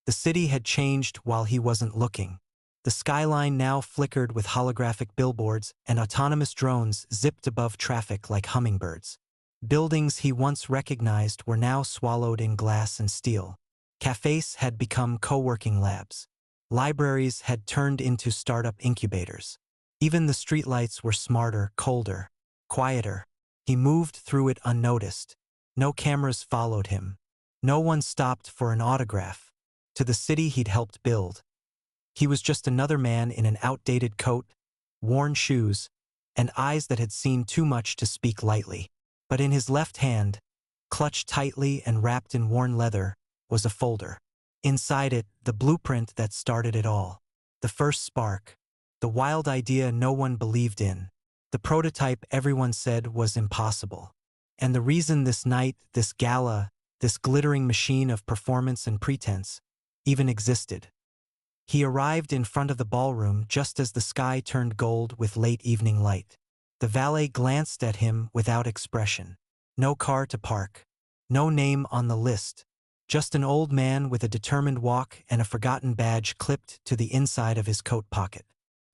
The city had changed while he wasn't looking. The skyline now flickered with holographic billboards, and autonomous drones zipped above traffic like hummingbirds. Buildings he once recognized were now swallowed in glass and steel. Cafes had become co-working labs. Libraries had turned into startup incubators. Even the streetlights were smarter, colder, quieter. He moved through it unnoticed. No cameras followed him. No one stopped for an autograph. To the city he'd helped build. He was just another man in an outdated coat, worn shoes, and eyes that had seen too much to speak lightly. But in his left hand, clutched tightly and wrapped in worn leather, was a folder. Inside it, the blueprint that started it all. The first spark. The wild idea no one believed in. The prototype everyone said was impossible. And the reason this night, this gala, this glittering machine of performance and pretense, even existed. He arrived in front of the ballroom just as the sky turned gold with late evening light. The valet glanced at him without expression. No car to park. No name on the list. Just an old man with a determined walk and a forgotten badge clipped to the inside of his coat pocket.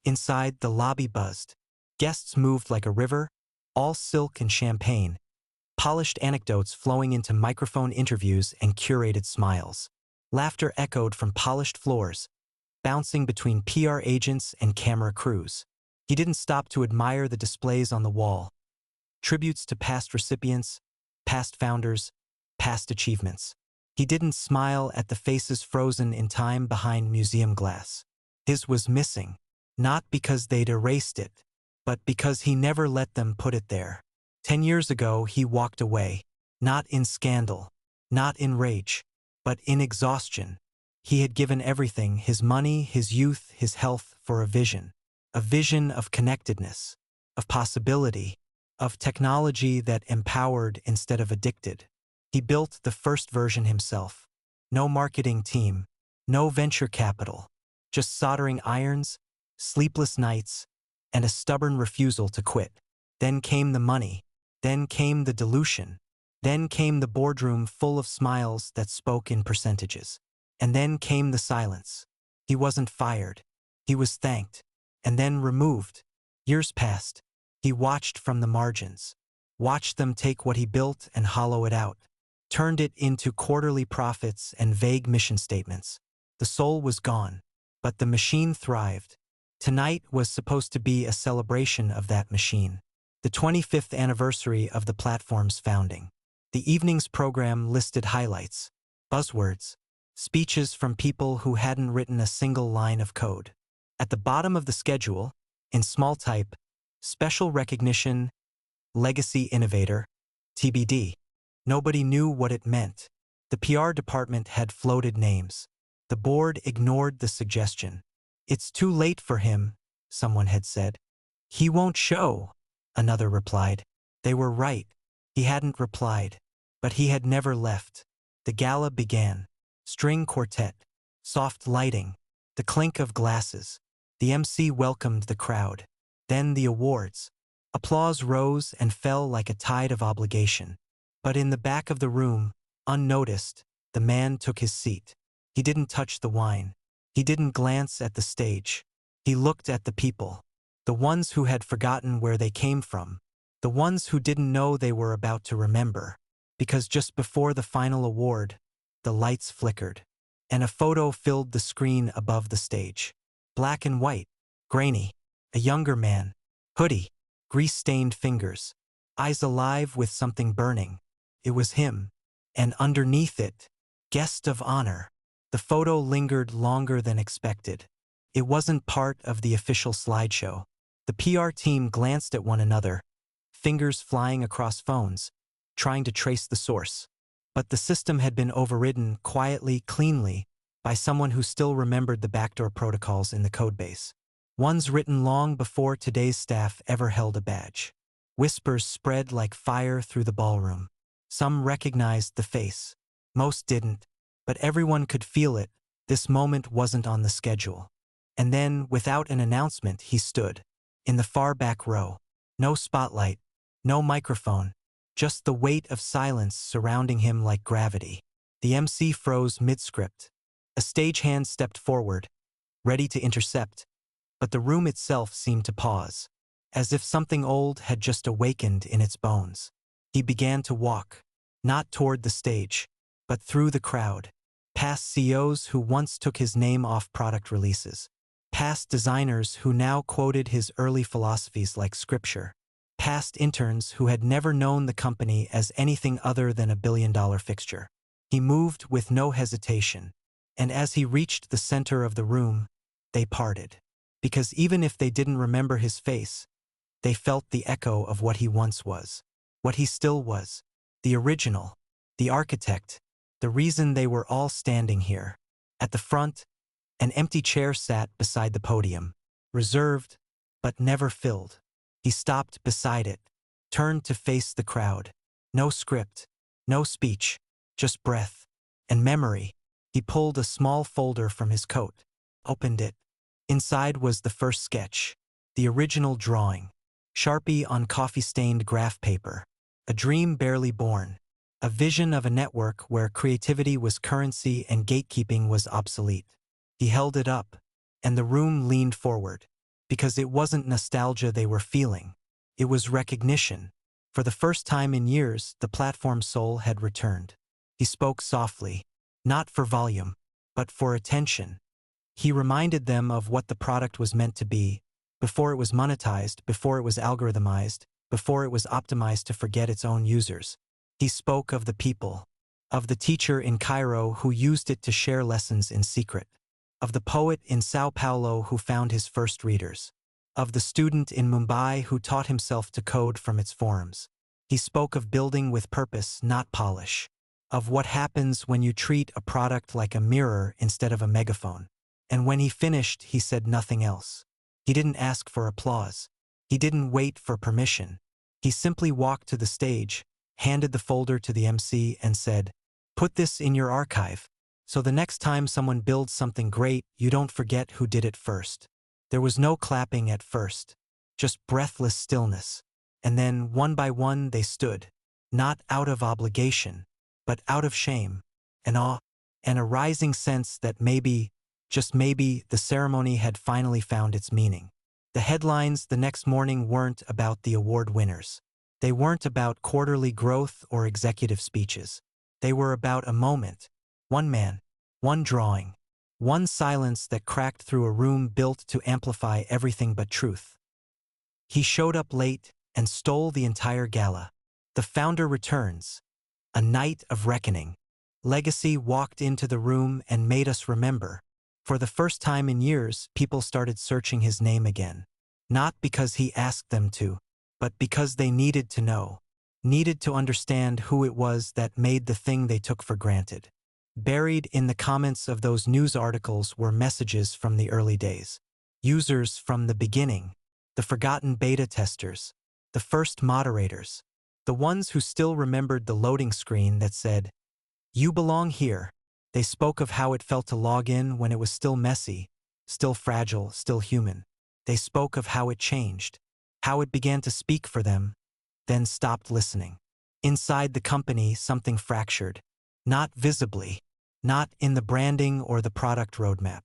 Inside, the lobby buzzed. Guests moved like a river, all silk and champagne. Polished anecdotes flowing into microphone interviews and curated smiles. Laughter echoed from polished floors, bouncing between PR agents and camera crews. He didn't stop to admire the displays on the wall. Tributes to past recipients, past founders, past achievements. He didn't smile at the faces frozen in time behind museum glass. His was missing, not because they'd erased it, but because he never let them put it there. 10 years ago, he walked away, not in scandal, not in rage, but in exhaustion. He had given everything, his money, his youth, his health, for a vision of connectedness, of possibility, of technology that empowered instead of addicted. He built the first version himself. No marketing team, no venture capital, just soldering irons, sleepless nights, and a stubborn refusal to quit. Then came the money. Then came the dilution. Then came the boardroom full of smiles that spoke in percentages. And then came the silence. He wasn't fired. He was thanked. And then removed. Years passed. He watched from the margins. Watched them take what he built and hollow it out. Turned it into quarterly profits and vague mission statements. The soul was gone. But the machine thrived. Tonight was supposed to be a celebration of that machine. The 25th anniversary of the platform's founding. The evening's program listed highlights, buzzwords, speeches from people who hadn't written a single line of code. At the bottom of the schedule, in small type, special recognition, legacy innovator, TBD. Nobody knew what it meant. The PR department had floated names. The board ignored the suggestion. It's too late for him, someone had said. He won't show, another replied. They were right. He hadn't replied. But he had never left. The gala began. String quartet, soft lighting, the clink of glasses. The MC welcomed the crowd. Then the awards. Applause rose and fell like a tide of obligation. But in the back of the room, unnoticed, the man took his seat. He didn't touch the wine. He didn't glance at the stage. He looked at the people. The ones who had forgotten where they came from. The ones who didn't know they were about to remember. Because just before the final award, the lights flickered, and a photo filled the screen above the stage. Black and white, grainy, a younger man, hoodie, grease-stained fingers, eyes alive with something burning. It was him, and underneath it, guest of honor. The photo lingered longer than expected. It wasn't part of the official slideshow. The PR team glanced at one another, fingers flying across phones, trying to trace the source. But the system had been overridden quietly, cleanly, by someone who still remembered the backdoor protocols in the codebase. Ones written long before today's staff ever held a badge. Whispers spread like fire through the ballroom. Some recognized the face. Most didn't, but everyone could feel it. This moment wasn't on the schedule. And then, without an announcement, he stood. In the far back row. No spotlight, no microphone. Just the weight of silence surrounding him like gravity. The MC froze mid-script. A stagehand stepped forward, ready to intercept, but the room itself seemed to pause, as if something old had just awakened in its bones. He began to walk, not toward the stage, but through the crowd, past CEOs who once took his name off product releases, past designers who now quoted his early philosophies like scripture, past interns who had never known the company as anything other than a billion-dollar fixture. He moved with no hesitation, and as he reached the center of the room, they parted. Because even if they didn't remember his face, they felt the echo of what he once was, what he still was, the original, the architect, the reason they were all standing here. At the front, an empty chair sat beside the podium, reserved, but never filled. He stopped beside it, turned to face the crowd. No script, no speech, just breath and memory. He pulled a small folder from his coat, opened it. Inside was the first sketch, the original drawing, Sharpie on coffee-stained graph paper, a dream barely born, a vision of a network where creativity was currency and gatekeeping was obsolete. He held it up, and the room leaned forward, because it wasn't nostalgia they were feeling. It was recognition. For the first time in years, the platform's soul had returned. He spoke softly, not for volume, but for attention. He reminded them of what the product was meant to be, before it was monetized, before it was algorithmized, before it was optimized to forget its own users. He spoke of the people, of the teacher in Cairo who used it to share lessons in secret, of the poet in Sao Paulo who found his first readers, of the student in Mumbai who taught himself to code from its forums. He spoke of building with purpose, not polish, of what happens when you treat a product like a mirror instead of a megaphone. And when he finished, he said nothing else. He didn't ask for applause. He didn't wait for permission. He simply walked to the stage, handed the folder to the MC and said, "Put this in your archive, so the next time someone builds something great, you don't forget who did it first." There was no clapping at first, just breathless stillness. And then, one by one, they stood, not out of obligation, but out of shame, and awe, and a rising sense that maybe, just maybe, the ceremony had finally found its meaning. The headlines the next morning weren't about the award winners. They weren't about quarterly growth or executive speeches. They were about a moment, one man, one drawing, one silence that cracked through a room built to amplify everything but truth. He showed up late and stole the entire gala. The founder returns, a night of reckoning. Legacy walked into the room and made us remember. For the first time in years, people started searching his name again. Not because he asked them to, but because they needed to know, needed to understand who it was that made the thing they took for granted. Buried in the comments of those news articles were messages from the early days. Users from the beginning, the forgotten beta testers, the first moderators, the ones who still remembered the loading screen that said, "You belong here." They spoke of how it felt to log in when it was still messy, still fragile, still human. They spoke of how it changed, how it began to speak for them, then stopped listening. Inside the company, something fractured, not visibly, not in the branding or the product roadmap,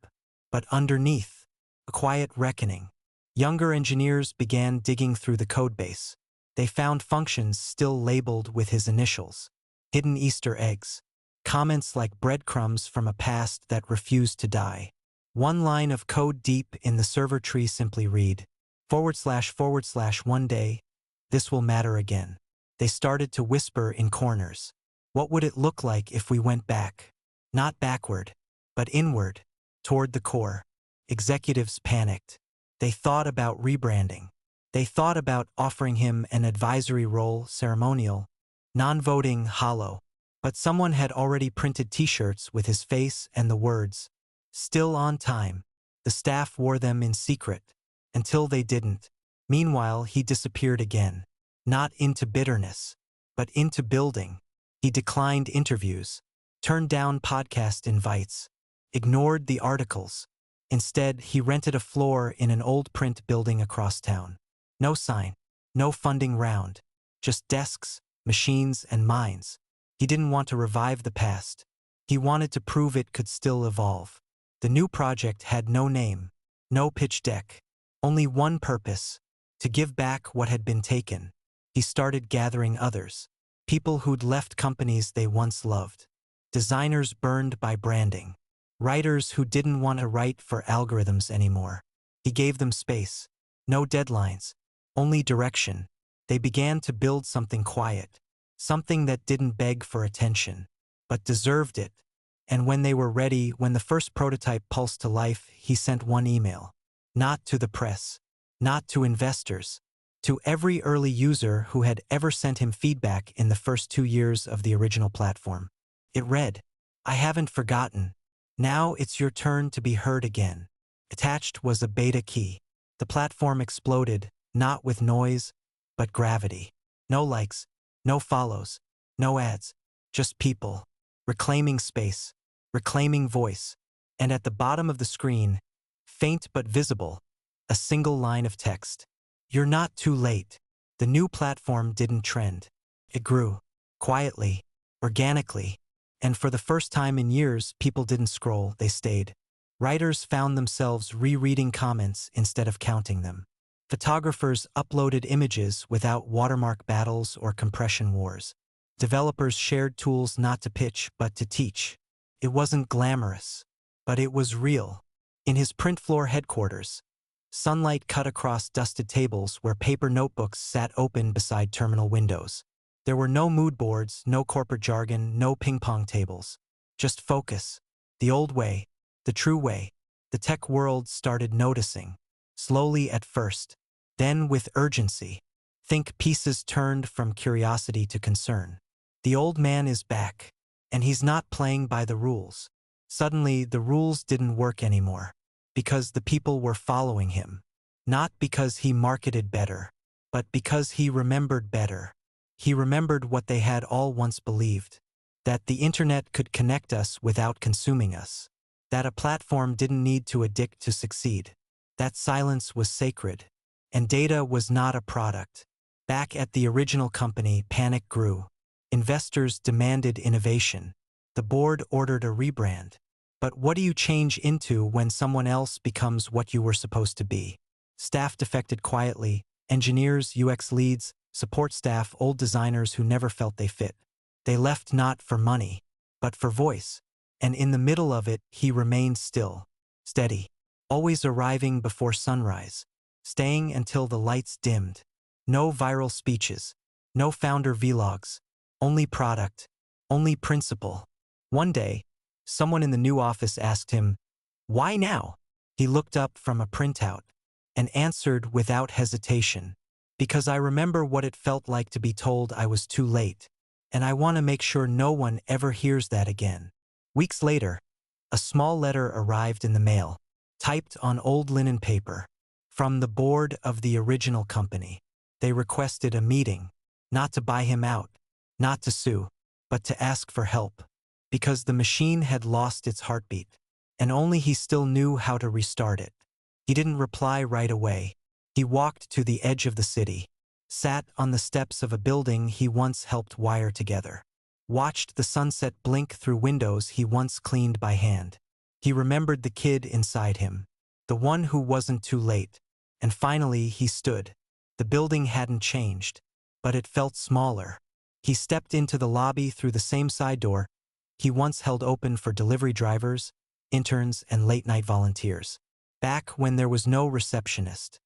but underneath, a quiet reckoning. Younger engineers began digging through the codebase. They found functions still labeled with his initials, hidden Easter eggs, comments like breadcrumbs from a past that refused to die. One line of code deep in the server tree simply read, // one day, this will matter again. They started to whisper in corners. What would it look like if we went back? Not backward, but inward, toward the core. Executives panicked. They thought about rebranding. They thought about offering him an advisory role, ceremonial, non-voting, hollow. But someone had already printed t-shirts with his face and the words, "Still on time." The staff wore them in secret, until they didn't. Meanwhile, he disappeared again. Not into bitterness, but into building. He declined interviews, turned down podcast invites, ignored the articles. Instead, he rented a floor in an old print building across town. No sign, no funding round, just desks, machines, and minds. He didn't want to revive the past. He wanted to prove it could still evolve. The new project had no name, no pitch deck, only one purpose: to give back what had been taken. He started gathering others, people who'd left companies they once loved, designers burned by branding, writers who didn't want to write for algorithms anymore. He gave them space, no deadlines, only direction. They began to build something quiet, something that didn't beg for attention, but deserved it. And when they were ready, when the first prototype pulsed to life, he sent one email. Not to the press, not to investors, to every early user who had ever sent him feedback in the first 2 years of the original platform. It read, "I haven't forgotten. Now it's your turn to be heard again." Attached was a beta key. The platform exploded, not with noise, but gravity. No likes, no follows, no ads, just people, reclaiming space, reclaiming voice. And at the bottom of the screen, faint but visible, a single line of text. "You're not too late." The new platform didn't trend. It grew, quietly, organically, and for the first time in years, people didn't scroll, they stayed. Writers found themselves rereading comments instead of counting them. Photographers uploaded images without watermark battles or compression wars. Developers shared tools not to pitch but to teach. It wasn't glamorous, but it was real. In his print floor headquarters, sunlight cut across dusted tables where paper notebooks sat open beside terminal windows. There were no mood boards, no corporate jargon, no ping-pong tables. Just focus. The old way, the true way. The tech world started noticing. Slowly at first, then with urgency. Think pieces turned from curiosity to concern. The old man is back, and he's not playing by the rules. Suddenly, the rules didn't work anymore, because the people were following him. Not because he marketed better, but because he remembered better. He remembered what they had all once believed: that the internet could connect us without consuming us, that a platform didn't need to addict to succeed, that silence was sacred, and data was not a product. Back at the original company, panic grew. Investors demanded innovation. The board ordered a rebrand. But what do you change into when someone else becomes what you were supposed to be? Staff defected quietly: engineers, UX leads, support staff, old designers who never felt they fit. They left not for money, but for voice. And in the middle of it, he remained still, steady, always arriving before sunrise, staying until the lights dimmed. No viral speeches, no founder vlogs, only product, only principle. One day, someone in the new office asked him, "Why now?" He looked up from a printout and answered without hesitation, "Because I remember what it felt like to be told I was too late, and I want to make sure no one ever hears that again." Weeks later, a small letter arrived in the mail, typed on old linen paper, from the board of the original company. They requested a meeting, not to buy him out, not to sue, but to ask for help, because the machine had lost its heartbeat, and only he still knew how to restart it. He didn't reply right away. He walked to the edge of the city, sat on the steps of a building he once helped wire together, watched the sunset blink through windows he once cleaned by hand. He remembered the kid inside him, the one who wasn't too late, and finally he stood. The building hadn't changed, but it felt smaller. He stepped into the lobby through the same side door he once held open for delivery drivers, interns, and late-night volunteers. Back when there was no receptionist,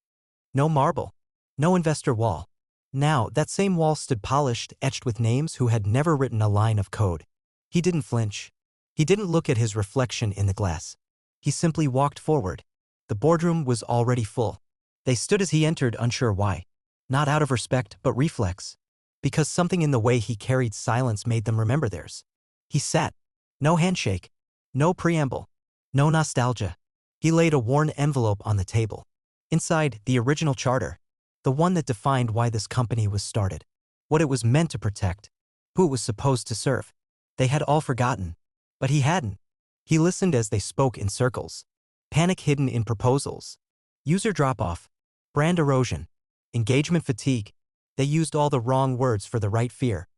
no marble, no investor wall. Now, that same wall stood polished, etched with names who had never written a line of code. He didn't flinch. He didn't look at his reflection in the glass. He simply walked forward. The boardroom was already full. They stood as he entered, unsure why. Not out of respect, but reflex. Because something in the way he carried silence made them remember theirs. He sat. No handshake. No preamble. No nostalgia. He laid a worn envelope on the table. Inside, the original charter. The one that defined why this company was started. What it was meant to protect. Who it was supposed to serve. They had all forgotten. But he hadn't. He listened as they spoke in circles. Panic hidden in proposals. User drop-off. Brand erosion. Engagement fatigue. They used all the wrong words for the right fear.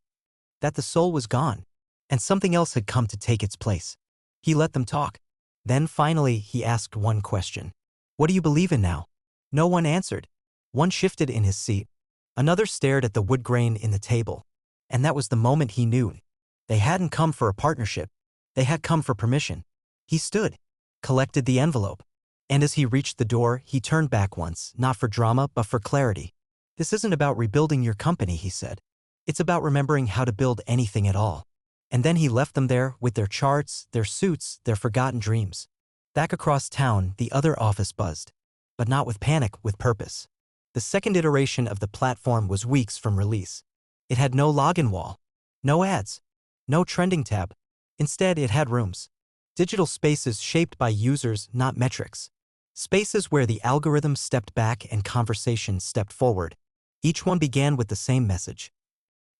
That the soul was gone. and something else had come to take its place. He let them talk. Then finally he asked one question. What do you believe in now? No one answered. One shifted in his seat. Another stared at the wood grain in the table. And that was the moment he knew. They hadn't come for a partnership. They had come for permission. He stood, collected the envelope. And as he reached the door, he turned back once, not for drama, but for clarity. This isn't about rebuilding your company, he said. It's about remembering how to build anything at all. And then he left them there with their charts, their suits, their forgotten dreams. Back across town, the other office buzzed. But not with panic, with purpose. The second iteration of the platform was weeks from release. It had no login wall, no ads, no trending tab. Instead, it had rooms. Digital spaces shaped by users, not metrics. Spaces where the algorithm stepped back and conversation stepped forward. Each one began with the same message.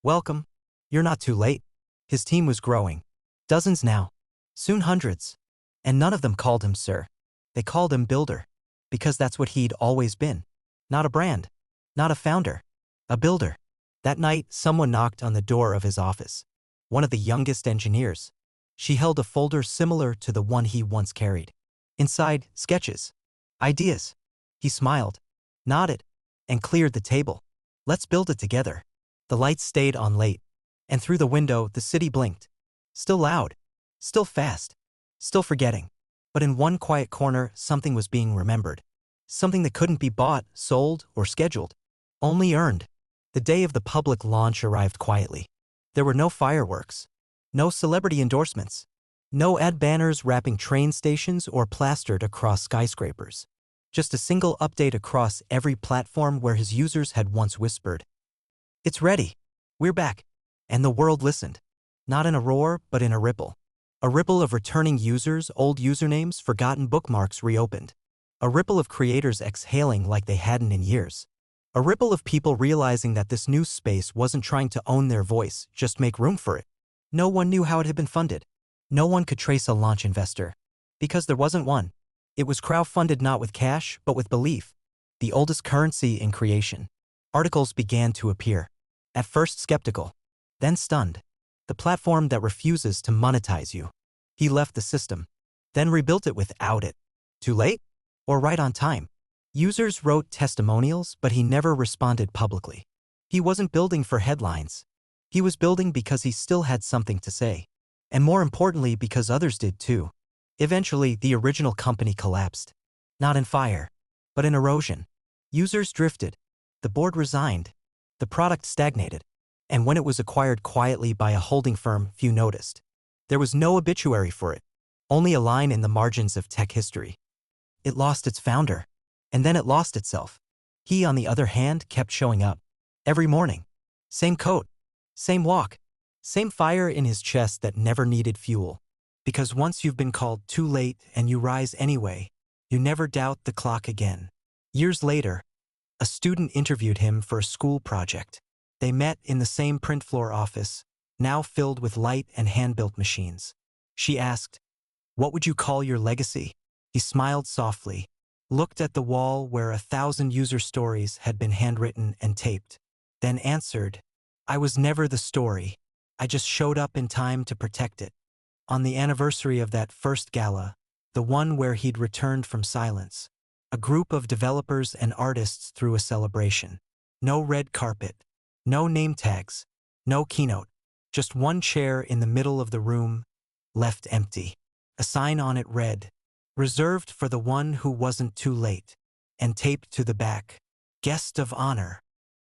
Welcome. You're not too late. His team was growing. Dozens now. Soon hundreds. And none of them called him sir. They called him builder. Because that's what he'd always been. Not a brand. Not a founder. A builder. That night, someone knocked on the door of his office. One of the youngest engineers. She held a folder similar to the one he once carried. Inside, sketches. Ideas. He smiled, nodded, and cleared the table. Let's build it together. The lights stayed on late. And through the window, the city blinked. Still loud. Still fast. Still forgetting. But in one quiet corner, something was being remembered. Something that couldn't be bought, sold, or scheduled. Only earned. The day of the public launch arrived quietly. There were no fireworks. No celebrity endorsements. No ad banners wrapping train stations or plastered across skyscrapers. Just a single update across every platform where his users had once whispered. It's ready. We're back. And the world listened. Not in a roar, but in a ripple. A ripple of returning users, old usernames, forgotten bookmarks reopened. A ripple of creators exhaling like they hadn't in years. A ripple of people realizing that this new space wasn't trying to own their voice, just make room for it. No one knew how it had been funded. No one could trace a launch investor. Because there wasn't one. It was crowdfunded not with cash, but with belief. The oldest currency in creation. Articles began to appear. At first skeptical. Then stunned. The platform that refuses to monetize you. He left the system. Then rebuilt it without it. Too late? Or right on time? Users wrote testimonials, but he never responded publicly. He wasn't building for headlines. He was building because he still had something to say. And more importantly, because others did too. Eventually, the original company collapsed. Not in fire, but in erosion. Users drifted. The board resigned. The product stagnated. And when it was acquired quietly by a holding firm, few noticed. There was no obituary for it. Only a line in the margins of tech history. It lost its founder. And then it lost itself. He, on the other hand, kept showing up. Every morning. Same coat. Same walk. Same fire in his chest that never needed fuel. Because once you've been called too late and you rise anyway, you never doubt the clock again. Years later, a student interviewed him for a school project. They met in the same print floor office, now filled with light and hand-built machines. She asked, "What would you call your legacy?" He smiled softly, looked at the wall where 1,000 user stories had been handwritten and taped, then answered, "I was never the story. I just showed up in time to protect it." On the anniversary of that first gala, the one where he'd returned from silence, a group of developers and artists threw a celebration. No red carpet, no name tags, no keynote, just one chair in the middle of the room, left empty. A sign on it read, "Reserved for the one who wasn't too late," and taped to the back, "Guest of honor."